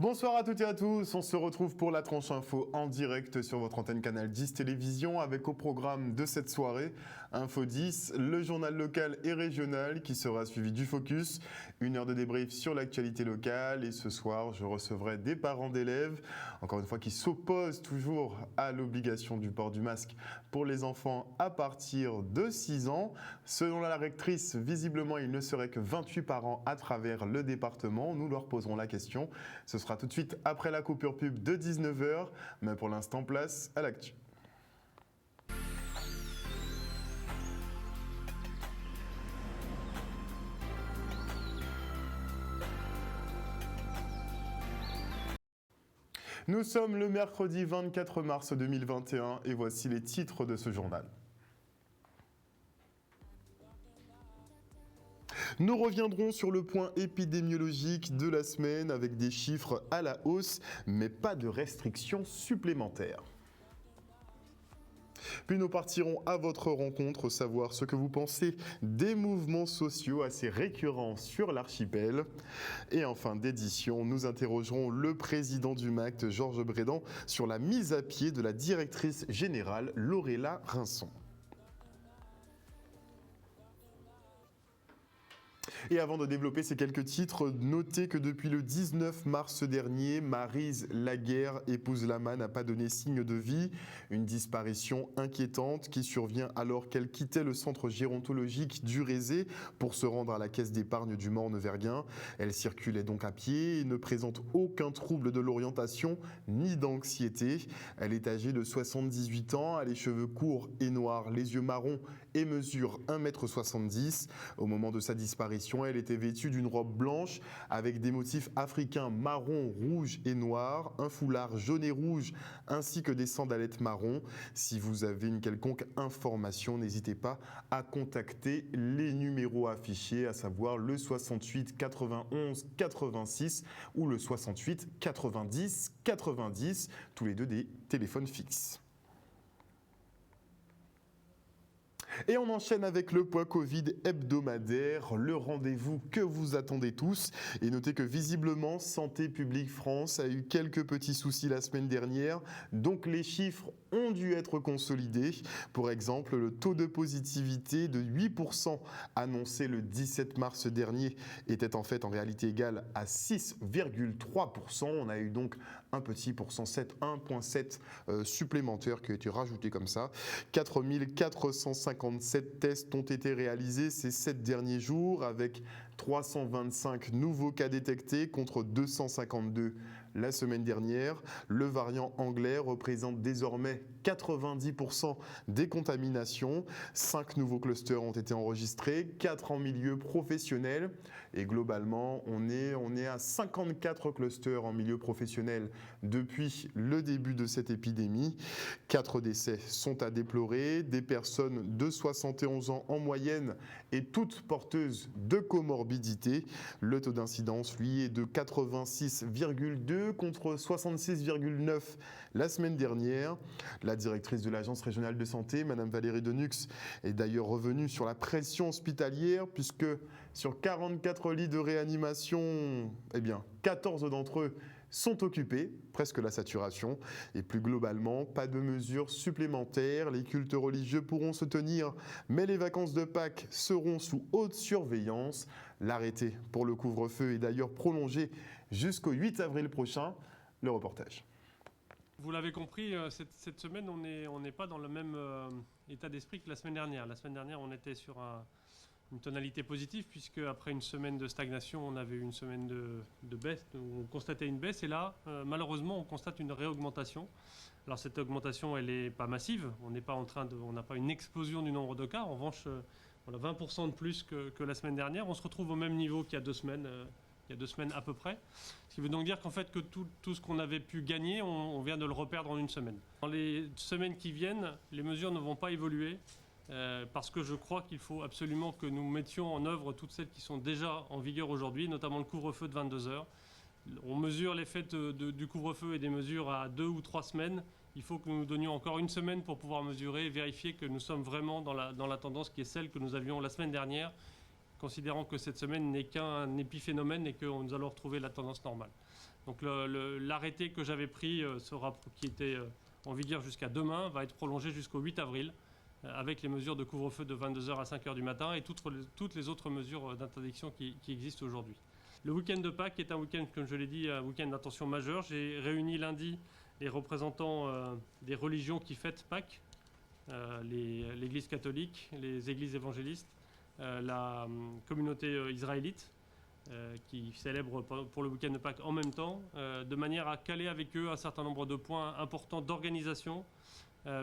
Bonsoir à toutes et à tous, on se retrouve pour la tranche info en direct sur votre antenne Canal 10 Télévision avec au programme de cette soirée Info 10, le journal local et régional qui sera suivi du Focus, une heure de débrief sur l'actualité locale et ce soir je recevrai des parents d'élèves, encore une fois qui s'opposent toujours à l'obligation du port du masque pour les enfants à partir de 6 ans. Selon la rectrice, visiblement il ne serait que 28 parents à travers le département, nous leur poserons la question. Ce sera tout de suite après la coupure pub de 19h, mais pour l'instant, place à l'actu. Nous sommes le mercredi 24 mars 2021 et voici les titres de ce journal. Nous reviendrons sur le point épidémiologique de la semaine avec des chiffres à la hausse, mais pas de restrictions supplémentaires. Puis nous partirons à votre rencontre, savoir ce que vous pensez des mouvements sociaux assez récurrents sur l'archipel. Et en fin d'édition, nous interrogerons le président du MACT, Georges Brédan, sur la mise à pied de la directrice générale Laurella Rinson. Et avant de développer ces quelques titres, notez que depuis le 19 mars dernier, Maryse Laguerre, épouse Lama, n'a pas donné signe de vie. Une disparition inquiétante qui survient alors qu'elle quittait le centre gérontologique du Rézé pour se rendre à la caisse d'épargne du Morne-Verguin. Elle circulait donc à pied et ne présente aucun trouble de l'orientation ni d'anxiété. Elle est âgée de 78 ans, a les cheveux courts et noirs, les yeux marrons et mesure 1,70 m. Au moment de sa disparition, elle était vêtue d'une robe blanche avec des motifs africains marron, rouge et noir, un foulard jaune et rouge ainsi que des sandalettes marron. Si vous avez une quelconque information, n'hésitez pas à contacter les numéros affichés, à savoir le 68 91 86 ou le 68 90 90, tous les deux des téléphones fixes. Et on enchaîne avec le point Covid hebdomadaire, le rendez-vous que vous attendez tous. Et notez que visiblement, Santé publique France a eu quelques petits soucis la semaine dernière, donc les chiffres ont dû être consolidés. Pour exemple, le taux de positivité de 8% annoncé le 17 mars dernier était en fait en réalité égal à 6,3%. On a eu donc un petit pourcent 1,7 supplémentaire qui a été rajouté comme ça. 4457 tests ont été réalisés ces 7 derniers jours avec 325 nouveaux cas détectés contre 252 la semaine dernière. Le variant anglais représente désormais 90% des contaminations. 5 nouveaux clusters ont été enregistrés, 4 en milieu professionnel. Et globalement, on est à 54 clusters en milieu professionnel depuis le début de cette épidémie. 4 décès sont à déplorer, des personnes de 71 ans en moyenne et toutes porteuses de comorbidité. Le taux d'incidence, lui, est de 86,2 contre 66,9 la semaine dernière. La directrice de l'Agence régionale de santé, Madame Valérie Denux, est d'ailleurs revenue sur la pression hospitalière puisque sur 44 lits de réanimation, 14 d'entre eux sont occupés, presque la saturation. Et plus globalement, pas de mesures supplémentaires. Les cultes religieux pourront se tenir, mais les vacances de Pâques seront sous haute surveillance. L'arrêté pour le couvre-feu est d'ailleurs prolongé jusqu'au 8 avril prochain. Le reportage. Vous l'avez compris, cette semaine, on n'est pas dans le même état d'esprit que la semaine dernière. La semaine dernière, on était sur une tonalité positive, puisque après une semaine de stagnation, on avait une semaine de baisse, on constatait une baisse, et là, malheureusement, on constate une réaugmentation. Alors cette augmentation, elle n'est pas massive, on n'a pas une explosion du nombre de cas, en revanche, on a 20% de plus que la semaine dernière. On se retrouve au même niveau qu'il y a 2 semaines, à peu près. Ce qui veut donc dire qu'en fait, que tout ce qu'on avait pu gagner, on vient de le reperdre en une semaine. Dans les semaines qui viennent, les mesures ne vont pas évoluer. Parce que je crois qu'il faut absolument que nous mettions en œuvre toutes celles qui sont déjà en vigueur aujourd'hui, notamment le couvre-feu de 22 heures. On mesure l'effet du couvre-feu et des mesures à 2 ou 3 semaines. Il faut que nous nous donnions encore une semaine pour pouvoir mesurer et vérifier que nous sommes vraiment dans la tendance qui est celle que nous avions la semaine dernière, considérant que cette semaine n'est qu'un épiphénomène et que nous allons retrouver la tendance normale. Donc l'arrêté que j'avais pris, qui était en vigueur jusqu'à demain, va être prolongé jusqu'au 8 avril, avec les mesures de couvre-feu de 22h à 5h du matin et toutes les autres mesures d'interdiction qui existent aujourd'hui. Le week-end de Pâques est un week-end, comme je l'ai dit, un week-end d'attention majeure. J'ai réuni lundi les représentants des religions qui fêtent Pâques, l'Église catholique, les églises évangélistes, la communauté israélite, qui célèbrent pour le week-end de Pâques en même temps, de manière à caler avec eux un certain nombre de points importants d'organisation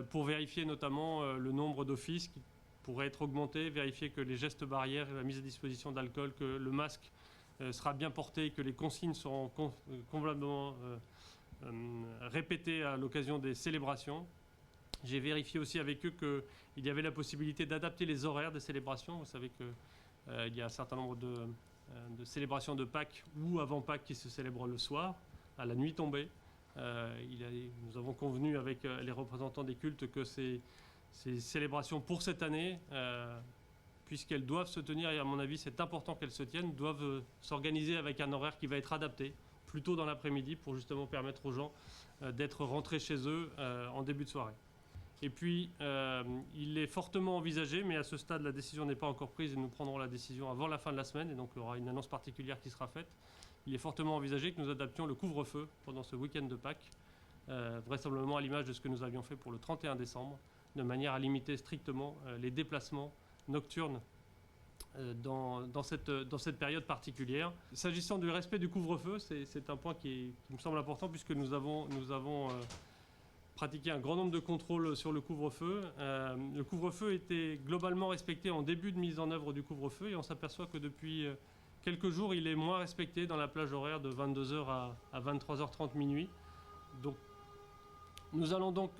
pour vérifier notamment le nombre d'offices qui pourraient être augmentés, vérifier que les gestes barrières, la mise à disposition d'alcool, que le masque sera bien porté, que les consignes seront complètement répétées à l'occasion des célébrations. J'ai vérifié aussi avec eux qu'il y avait la possibilité d'adapter les horaires des célébrations. Vous savez qu'il y a un certain nombre de célébrations de Pâques ou avant Pâques qui se célèbrent le soir, à la nuit tombée. Nous avons convenu avec les représentants des cultes que ces célébrations pour cette année, puisqu'elles doivent se tenir, et à mon avis c'est important qu'elles se tiennent, doivent s'organiser avec un horaire qui va être adapté, plus tôt dans l'après-midi, pour justement permettre aux gens d'être rentrés chez eux en début de soirée. Et puis, il est fortement envisagé, mais à ce stade, la décision n'est pas encore prise et nous prendrons la décision avant la fin de la semaine, et donc il y aura une annonce particulière qui sera faite. Il est fortement envisagé que nous adaptions le couvre-feu pendant ce week-end de Pâques, vraisemblablement à l'image de ce que nous avions fait pour le 31 décembre, de manière à limiter strictement les déplacements nocturnes dans cette période particulière. S'agissant du respect du couvre-feu, c'est un point qui me semble important, puisque nous avons pratiqué un grand nombre de contrôles sur le couvre-feu. Le couvre-feu était globalement respecté en début de mise en œuvre du couvre-feu, et on s'aperçoit que depuis quelques jours, il est moins respecté dans la plage horaire de 22h à 23h30 minuit. Donc, nous allons donc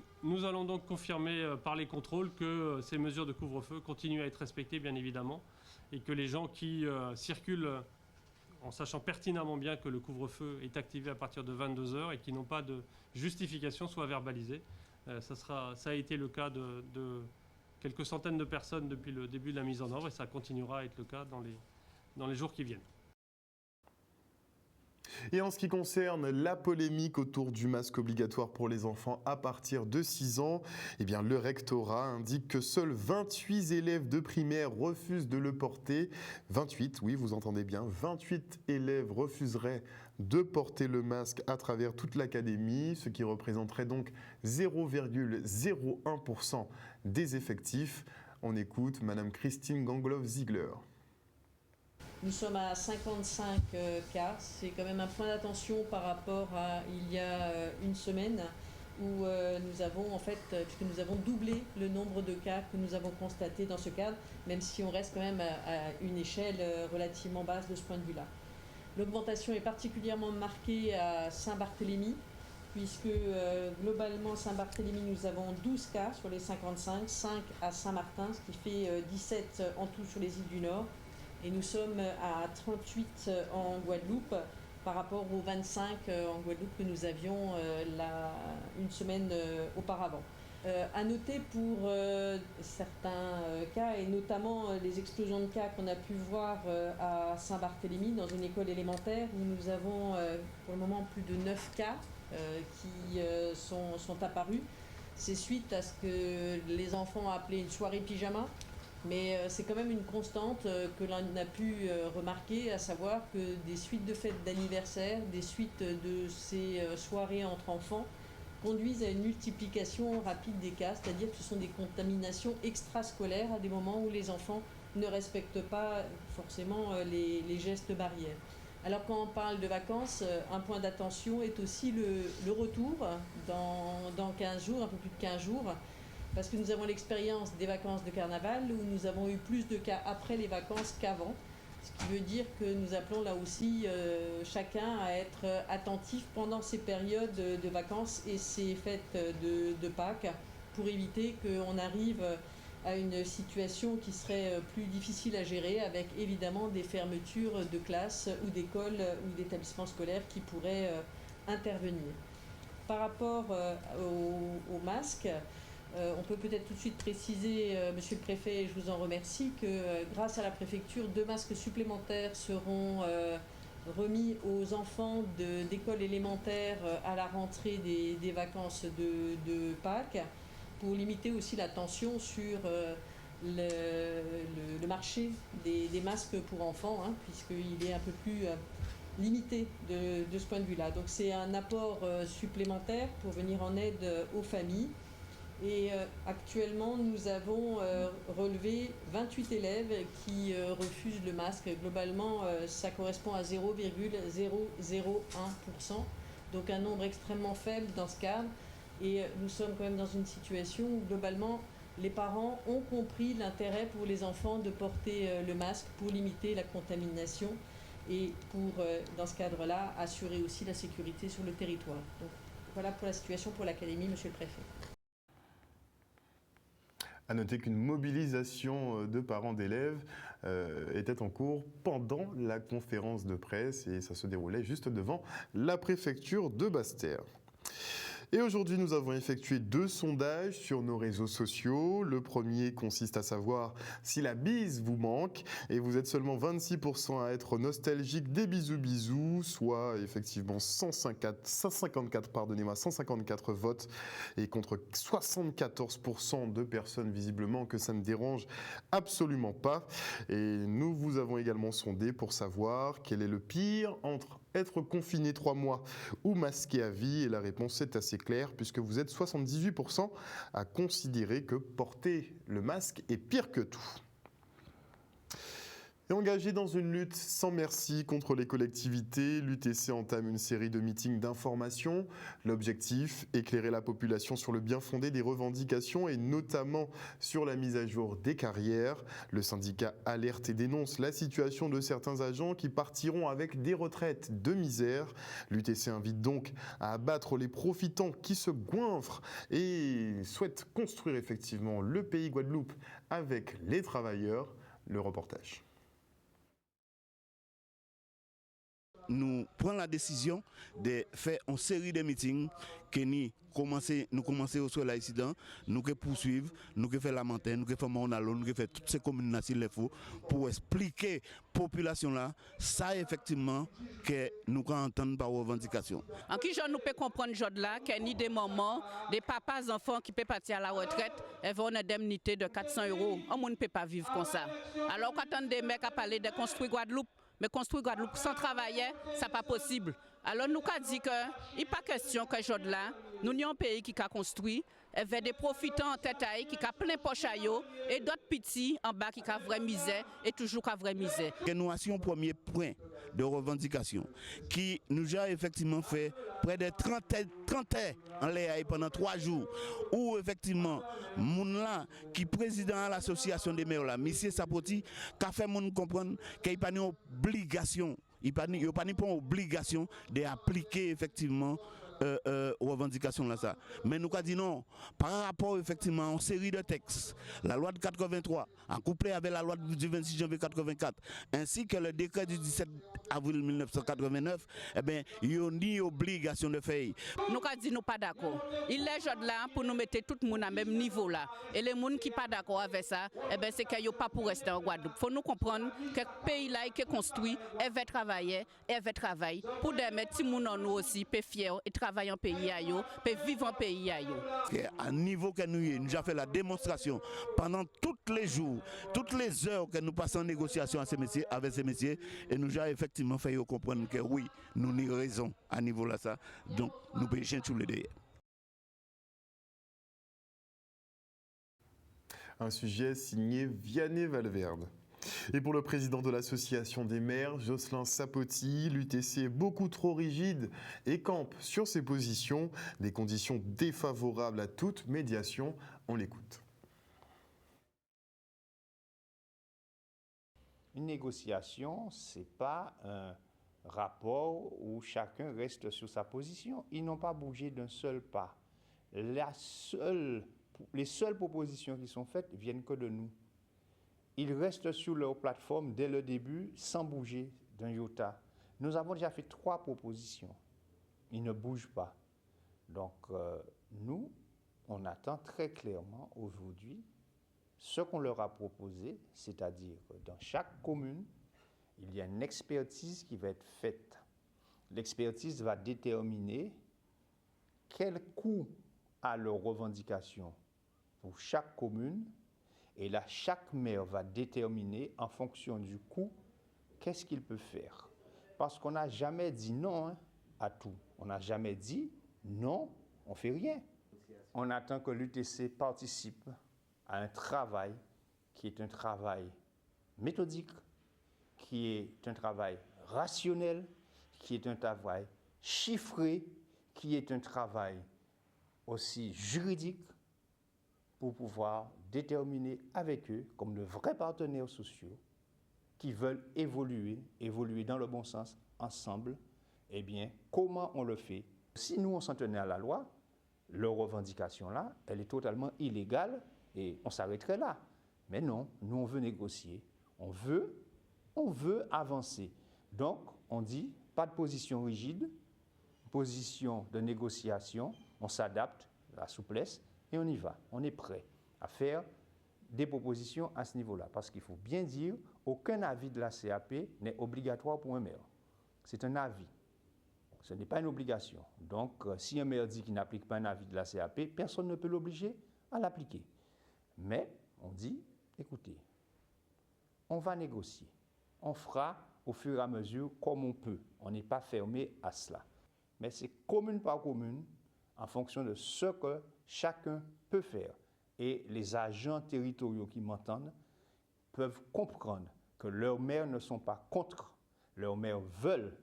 confirmer par les contrôles que ces mesures de couvre-feu continuent à être respectées, bien évidemment, et que les gens qui circulent en sachant pertinemment bien que le couvre-feu est activé à partir de 22h et qui n'ont pas de justification soient verbalisés. Ça a été le cas de quelques centaines de personnes depuis le début de la mise en œuvre, et ça continuera à être le cas dans les jours qui viennent. Et en ce qui concerne la polémique autour du masque obligatoire pour les enfants à partir de 6 ans, eh bien, le rectorat indique que seuls 28 élèves de primaire refusent de le porter. 28, oui, vous entendez bien, 28 élèves refuseraient de porter le masque à travers toute l'académie, ce qui représenterait donc 0,01% des effectifs. On écoute Madame Christine Gangloff-Ziegler. Nous sommes à 55 cas. C'est quand même un point d'attention par rapport à il y a une semaine où nous avons puisque nous avons doublé le nombre de cas que nous avons constatés dans ce cadre, même si on reste quand même à une échelle relativement basse de ce point de vue-là. L'augmentation est particulièrement marquée à Saint-Barthélemy, puisque globalement Saint-Barthélemy, nous avons 12 cas sur les 55, 5 à Saint-Martin, ce qui fait 17 en tout sur les îles du Nord. Et nous sommes à 38 en Guadeloupe par rapport aux 25 en Guadeloupe que nous avions une semaine auparavant. À noter pour certains cas, et notamment les explosions de cas qu'on a pu voir à Saint-Barthélemy dans une école élémentaire où nous avons pour le moment plus de 9 cas qui sont apparus. C'est suite à ce que les enfants ont appelé une soirée pyjama. Mais c'est quand même une constante que l'on a pu remarquer, à savoir que des suites de fêtes d'anniversaire, des suites de ces soirées entre enfants conduisent à une multiplication rapide des cas, c'est-à-dire que ce sont des contaminations extrascolaires à des moments où les enfants ne respectent pas forcément les gestes barrières. Alors quand on parle de vacances, un point d'attention est aussi le retour dans 15 jours, un peu plus de 15 jours, parce que nous avons l'expérience des vacances de carnaval où nous avons eu plus de cas après les vacances qu'avant, ce qui veut dire que nous appelons là aussi chacun à être attentif pendant ces périodes de vacances et ces fêtes de Pâques pour éviter qu'on arrive à une situation qui serait plus difficile à gérer, avec évidemment des fermetures de classes ou d'écoles ou d'établissements scolaires qui pourraient intervenir. Par rapport au masque, on peut peut-être tout de suite préciser, Monsieur le Préfet, et je vous en remercie, que grâce à la préfecture, 2 masques supplémentaires seront remis aux enfants d'école élémentaire à la rentrée des vacances de Pâques, pour limiter aussi la tension sur le marché des masques pour enfants, hein, puisqu'il est un peu plus limité de ce point de vue-là. Donc c'est un apport supplémentaire pour venir en aide aux familles. Et actuellement, nous avons relevé 28 élèves qui refusent le masque. Globalement, ça correspond à 0,001%, donc un nombre extrêmement faible dans ce cadre. Et nous sommes quand même dans une situation où, globalement, les parents ont compris l'intérêt pour les enfants de porter le masque pour limiter la contamination et pour, dans ce cadre-là, assurer aussi la sécurité sur le territoire. Donc, voilà pour la situation pour l'académie, monsieur le préfet. À noter qu'une mobilisation de parents d'élèves était en cours pendant la conférence de presse et ça se déroulait juste devant la préfecture de Basse-Terre. Et aujourd'hui, nous avons effectué 2 sondages sur nos réseaux sociaux. Le premier consiste à savoir si la bise vous manque. Et vous êtes seulement 26% à être nostalgique des bisous, soit effectivement 154 votes et contre 74% de personnes visiblement que ça ne dérange absolument pas. Et nous vous avons également sondé pour savoir quel est le pire entre être confiné 3 mois ou masqué à vie. Et la réponse est assez claire puisque vous êtes 78% à considérer que porter le masque est pire que tout. Et engagé dans une lutte sans merci contre les collectivités, l'UTC entame une série de meetings d'information. L'objectif, éclairer la population sur le bien fondé des revendications et notamment sur la mise à jour des carrières. Le syndicat alerte et dénonce la situation de certains agents qui partiront avec des retraites de misère. L'UTC invite donc à abattre les profitants qui se goinfrent et souhaite construire effectivement le pays Guadeloupe avec les travailleurs. Le reportage. Nous prenons la décision de faire une série de meetings que nous commençons au sol incident, nous poursuivre, nous faire la montagne, nous faire Monalo, nous faire toutes ces communes s'il le faut pour expliquer à la population là ça effectivement que nous entendons par revendication. En qui nous peut comprendre là qu'il y a ni des mamans, des papas enfants qui peuvent partir à la retraite et vont une indemnité de 400 €. On ne peut pas vivre comme ça. Alors quand on des mecs à parler de construire Guadeloupe, mais construire Guadeloupe sans travailler, ça n'est pas possible. Alors nous avons dit qu'il n'est pas question que aujourd'hui là, nous avons un pays qui a construit, avec des profitants en tête qui a plein poche et d'autres petits en bas qui a vraie misère et toujours a vraie misère. Nous avons un premier point de revendication qui nous a effectivement fait près de 30 heures en l'air pendant 3 jours où effectivement moun là qui président de l'association des maires là, M. Sapoti, qui a fait moun comprendre qu'il n'y a pas d'obligation, il n'y a pas d'obligation d'appliquer effectivement revendication là ça. Mais nous avons dit non, par rapport effectivement à une série de textes, la loi de 83, en couplé avec la loi du 26 janvier 84, ainsi que le décret du 17 avril 1989, eh bien, il y a ni obligation de faire. Nous avons dit nous pas d'accord. Il est aujourd'hui là pour nous mettre tout le monde à même niveau là. Et les gens qui ne sont pas d'accord avec ça, eh bien, c'est qu'ils n'ont pas pour rester en Guadeloupe. Il faut nous comprendre que le pays là qui est construit, elle veut travailler, elle veut travailler pour mettre tout le monde en nous aussi, peut fier et travailler en pays ailleurs, peut vivre en pays ailleurs. À niveau que nous avons fait la démonstration pendant tous les jours, toutes les heures que nous passons en négociation avec ces messieurs, et nous avons effectivement fait comprendre que oui, nous avons raison à niveau là ça, donc nous pêchons tous les deux. Un sujet signé Vianney Valverde. Et pour le président de l'association des maires, Jocelyn Sapoti, l'UTC est beaucoup trop rigide et campe sur ses positions, des conditions défavorables à toute médiation. On l'écoute. Une négociation, ce n'est pas un rapport où chacun reste sur sa position. Ils n'ont pas bougé d'un seul pas. Les seules propositions qui sont faites viennent que de nous. Ils restent sur leur plateforme dès le début sans bouger d'un iota. Nous avons déjà fait 3 propositions. Ils ne bougent pas. Donc nous, on attend très clairement aujourd'hui ce qu'on leur a proposé, c'est-à-dire que dans chaque commune, il y a une expertise qui va être faite. L'expertise va déterminer quel coût a leur revendication pour chaque commune, et là, chaque maire va déterminer en fonction du coût qu'est-ce qu'il peut faire. Parce qu'on n'a jamais dit non à tout. On n'a jamais dit non, on ne fait rien. On attend que l'UTC participe à un travail qui est un travail méthodique, qui est un travail rationnel, qui est un travail chiffré, qui est un travail aussi juridique pour pouvoir déterminer avec eux, comme de vrais partenaires sociaux, qui veulent évoluer dans le bon sens, ensemble, eh bien, comment on le fait? Si nous, on s'en tenait à la loi, leur revendication-là, elle est totalement illégale et on s'arrêterait là. Mais non, nous, on veut négocier, on veut avancer. Donc, on dit, pas de position rigide, position de négociation, on s'adapte, la souplesse, et on y va. On est prêt à faire des propositions à ce niveau-là. Parce qu'il faut bien dire, aucun avis de la CAP n'est obligatoire pour un maire. C'est un avis. Ce n'est pas une obligation. Donc, si un maire dit qu'il n'applique pas un avis de la CAP, personne ne peut l'obliger à l'appliquer. Mais on dit, écoutez, on va négocier. On fera au fur et à mesure comme on peut. On n'est pas fermé à cela. Mais c'est commune par commune, en fonction de ce que chacun peut faire. Et les agents territoriaux qui m'entendent peuvent comprendre que leurs maires ne sont pas contre. Leurs maires veulent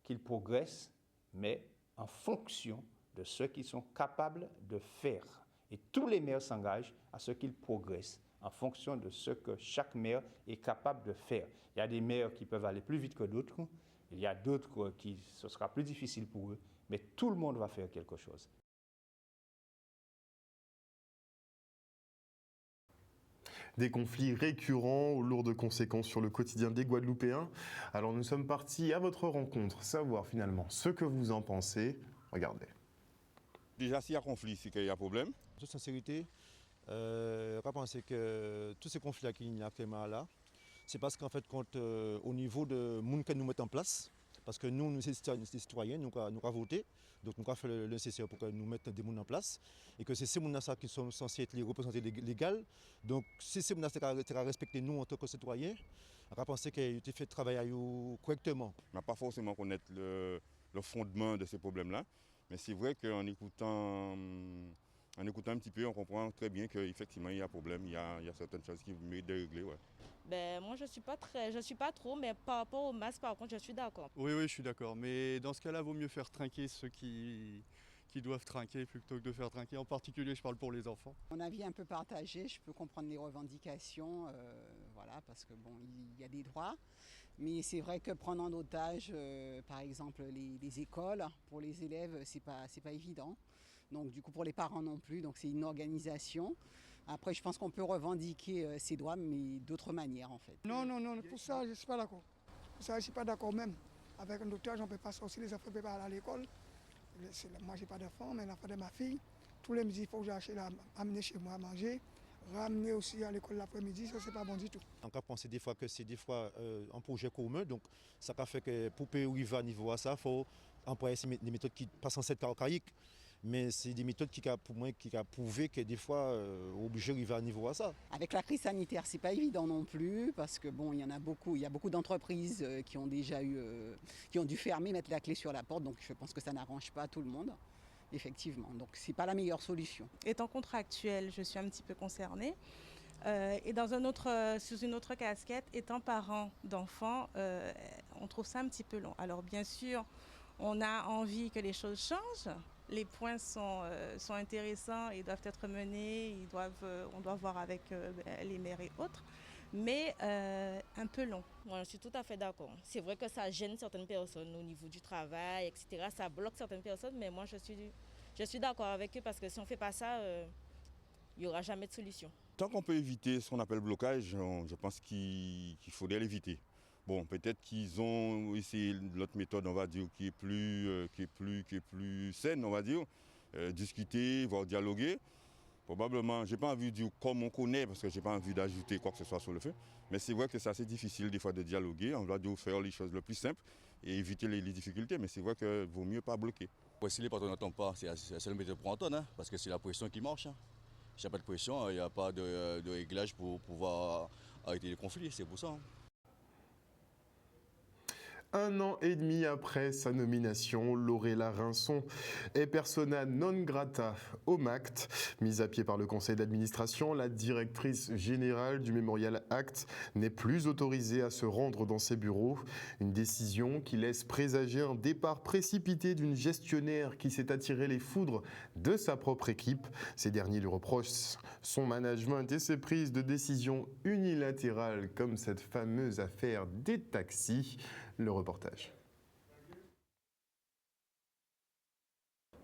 qu'ils progressent, mais en fonction de ce qu'ils sont capables de faire. Et tous les maires s'engagent à ce qu'ils progressent en fonction de ce que chaque maire est capable de faire. Il y a des maires qui peuvent aller plus vite que d'autres, il y a d'autres qui ce sera plus difficile pour eux, mais tout le monde va faire quelque chose. Des conflits récurrents aux lourdes conséquences sur le quotidien des Guadeloupéens. Alors nous sommes partis à votre rencontre, savoir finalement ce que vous en pensez. Regardez. Déjà, s'il y a conflit, c'est qu'il y a problème. En toute sincérité, on va penser que tous ces conflits qu'il y a actuellement là, c'est parce qu'en fait, au niveau de monde que nous mettons en place, parce que nous sommes des citoyens, nous avons voté, donc nous avons fait le nécessaire pour que nous mettions des gens en place, et que c'est ces gens qui sont censés être les représentants légaux. Donc si ces gens qui respecter nous en tant que citoyens, on va penser qu'ils ont fait travailler correctement. On n'a pas forcément connaître le fondement de ces problèmes-là, mais c'est vrai qu'en écoutant un petit peu, on comprend très bien qu'effectivement il y a un problème, il y a certaines choses qui méritent de régler. Ouais. Ben, moi je suis pas trop, mais par rapport au masque par contre je suis d'accord. Oui, je suis d'accord, mais dans ce cas-là, il vaut mieux faire trinquer ceux qui doivent trinquer plutôt que de faire trinquer. En particulier, je parle pour les enfants. Mon avis est un peu partagé, je peux comprendre les revendications, voilà, parce que bon, il y a des droits, mais c'est vrai que prendre en otage, par exemple, les écoles, pour les élèves, c'est pas évident. Donc du coup pour les parents non plus, donc c'est une organisation. Après je pense qu'on peut revendiquer ses droits, mais d'autres manières en fait. Non, pour ça je ne suis pas d'accord. Pour ça je ne suis pas d'accord même. Avec un docteur, on ne peut pas sortir, les enfants ne peuvent pas aller à l'école. Moi je n'ai pas d'enfant, mais l'enfant de ma fille, tous les midis il faut que j'achète amener chez moi à manger, ramener aussi à l'école l'après-midi, ça c'est pas bon du tout. On peut penser des fois que c'est un projet commun, donc ça fait que pour arriver à niveau à ça, il faut employer des méthodes qui passent en cette archaïque. Mais c'est des méthodes qui ont prouvé que des fois, obligé d'arriver à niveau à ça. Avec la crise sanitaire, c'est pas évident non plus, parce que bon, il y a beaucoup d'entreprises qui ont déjà qui ont dû fermer, mettre la clé sur la porte, donc je pense que ça n'arrange pas tout le monde, effectivement. Donc c'est pas la meilleure solution. Étant contractuelle, je suis un petit peu concernée. Et sous une autre casquette, étant parent d'enfants, on trouve ça un petit peu long. Alors bien sûr, on a envie que les choses changent. Les points sont intéressants et doivent être menés, on doit voir avec les maires et autres, mais un peu long. Moi, je suis tout à fait d'accord. C'est vrai que ça gêne certaines personnes au niveau du travail, etc. Ça bloque certaines personnes, mais moi je suis d'accord avec eux parce que si on ne fait pas ça, il n'y aura jamais de solution. Tant qu'on peut éviter ce qu'on appelle blocage, je pense qu'il faudrait l'éviter. Bon, peut-être qu'ils ont essayé l'autre méthode, on va dire, qui est plus saine, on va dire, discuter, voire dialoguer. Probablement, je n'ai pas envie de dire comme on connaît, parce que je n'ai pas envie d'ajouter quoi que ce soit sur le feu. Mais c'est vrai que c'est assez difficile des fois de dialoguer. On doit faire les choses le plus simples et éviter les difficultés. Mais c'est vrai qu'il vaut mieux pas bloquer. Si les patrons n'entendent pas, c'est le méthode pour entendre, hein, parce que c'est la pression qui marche. Hein. S'il n'y a pas de pression, il n'y a pas de réglage pour pouvoir arrêter les conflits. C'est pour ça. Hein. 1 an et demi après sa nomination, Laurella Rinson est persona non grata au MACT. Mise à pied par le conseil d'administration, la directrice générale du Memorial Act n'est plus autorisée à se rendre dans ses bureaux. Une décision qui laisse présager un départ précipité d'une gestionnaire qui s'est attiré les foudres de sa propre équipe. Ces derniers lui reprochent son management et ses prises de décision unilatérales, comme cette fameuse affaire des taxis. Le reportage.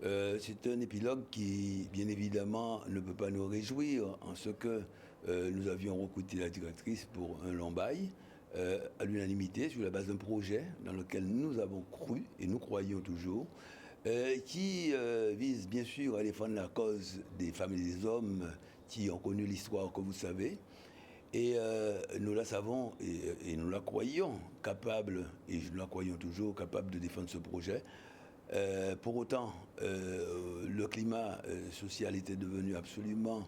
C'est un épilogue qui, bien évidemment, ne peut pas nous réjouir en ce que nous avions recruté la directrice pour un long bail à l'unanimité sur la base d'un projet dans lequel nous avons cru et nous croyons toujours, qui vise bien sûr à défendre la cause des femmes et des hommes qui ont connu l'histoire que vous savez. Et nous la savons et nous la croyons capable, et nous la croyons toujours capable de défendre ce projet. Pour autant, le climat social était devenu absolument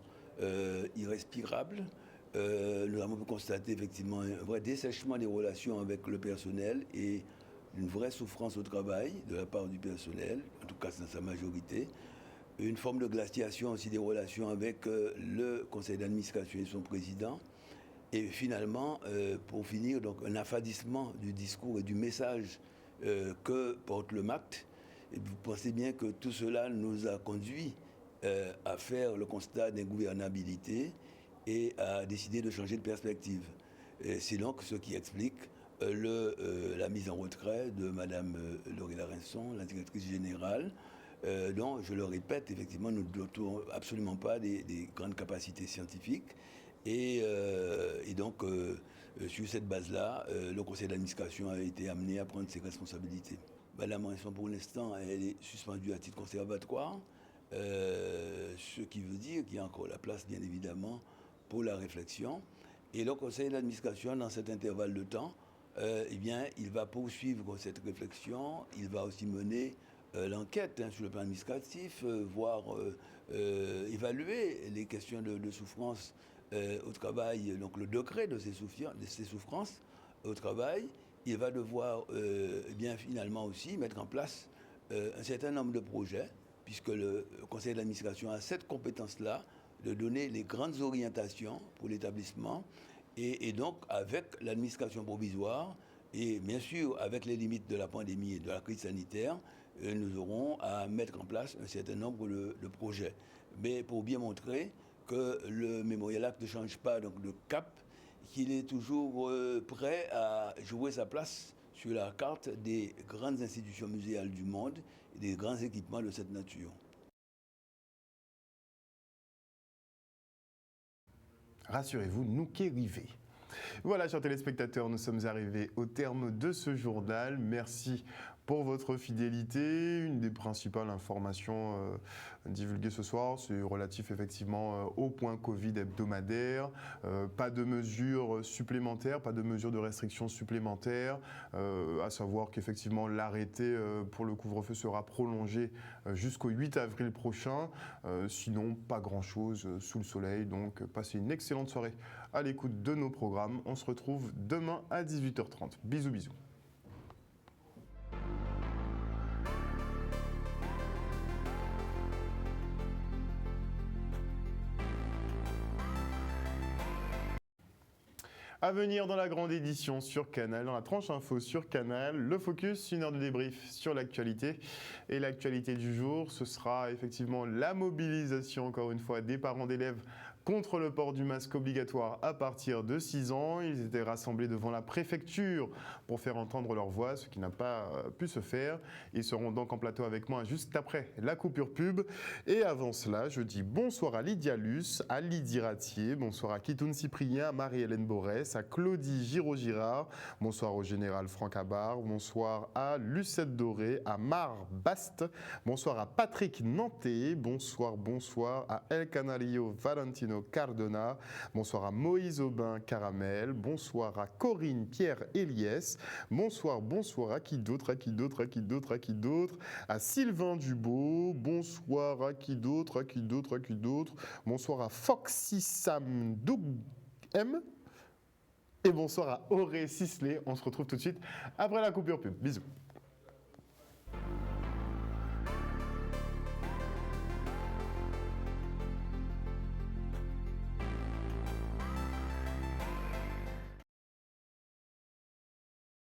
irrespirable. Nous avons pu constater effectivement un vrai dessèchement des relations avec le personnel et une vraie souffrance au travail de la part du personnel, en tout cas dans sa majorité. Une forme de glaciation aussi des relations avec le conseil d'administration et son président. Et finalement, pour finir, donc, un affadissement du discours et du message que porte le MACT. Et vous pensez bien que tout cela nous a conduit à faire le constat d'ingouvernabilité et à décider de changer de perspective. C'est donc ce qui explique la mise en retrait de Mme Laurella Rinson, la directrice générale, dont, je le répète, effectivement, nous ne doutons absolument pas des grandes capacités scientifiques. Et donc, sur cette base-là, le conseil d'administration a été amené à prendre ses responsabilités. Madame Rinson, pour l'instant, elle est suspendue à titre conservatoire, ce qui veut dire qu'il y a encore la place, bien évidemment, pour la réflexion. Et le conseil d'administration, dans cet intervalle de temps, eh bien, il va poursuivre cette réflexion, il va aussi mener l'enquête sur le plan administratif, voire évaluer les questions de souffrance au travail, donc le degré de ces souffrances au travail. Il va devoir bien finalement aussi mettre en place un certain nombre de projets, puisque le conseil d'administration a cette compétence-là de donner les grandes orientations pour l'établissement, et donc avec l'administration provisoire, et bien sûr avec les limites de la pandémie et de la crise sanitaire, nous aurons à mettre en place un certain nombre de projets. Mais pour bien montrer que le Memorial Act ne change pas donc de cap, qu'il est toujours prêt à jouer sa place sur la carte des grandes institutions muséales du monde et des grands équipements de cette nature. Rassurez-vous, nous qui arrivés. Voilà, chers téléspectateurs, nous sommes arrivés au terme de ce journal. Merci pour votre fidélité. Une des principales informations divulguées ce soir, c'est relatif effectivement au point Covid hebdomadaire. Pas de mesures supplémentaires, pas de mesures de restrictions supplémentaires. À savoir qu'effectivement l'arrêté pour le couvre-feu sera prolongé jusqu'au 8 avril prochain. Sinon, pas grand-chose sous le soleil. Donc, passez une excellente soirée à l'écoute de nos programmes. On se retrouve demain à 18h30. Bisous, bisous. À venir dans la grande édition sur Canal, dans la tranche info sur Canal, le focus, 1 heure de débrief sur l'actualité. Et l'actualité du jour, ce sera effectivement la mobilisation, encore une fois, des parents d'élèves contre le port du masque obligatoire à partir de 6 ans. Ils étaient rassemblés devant la préfecture pour faire entendre leur voix, ce qui n'a pas pu se faire. Ils seront donc en plateau avec moi juste après la coupure pub. Et avant cela, je dis bonsoir à Lydia Luce, à Lydie Ratier, bonsoir à Kitoun Cyprien, à Marie-Hélène Borès, à Claudie Giraud-Girard, bonsoir au général Franck Abar, bonsoir à Lucette Doré, à Mar Bast, bonsoir à Patrick Nanté, bonsoir à El Canario Valentino Cardona, bonsoir à Moïse Aubin Caramel, bonsoir à Corinne Pierre Eliès, bonsoir à qui d'autre, à Sylvain Dubo, bonsoir à qui d'autre, bonsoir à Foxy Sam Doug M, et bonsoir à Auré Sisley. On se retrouve tout de suite après la coupure pub. Bisous.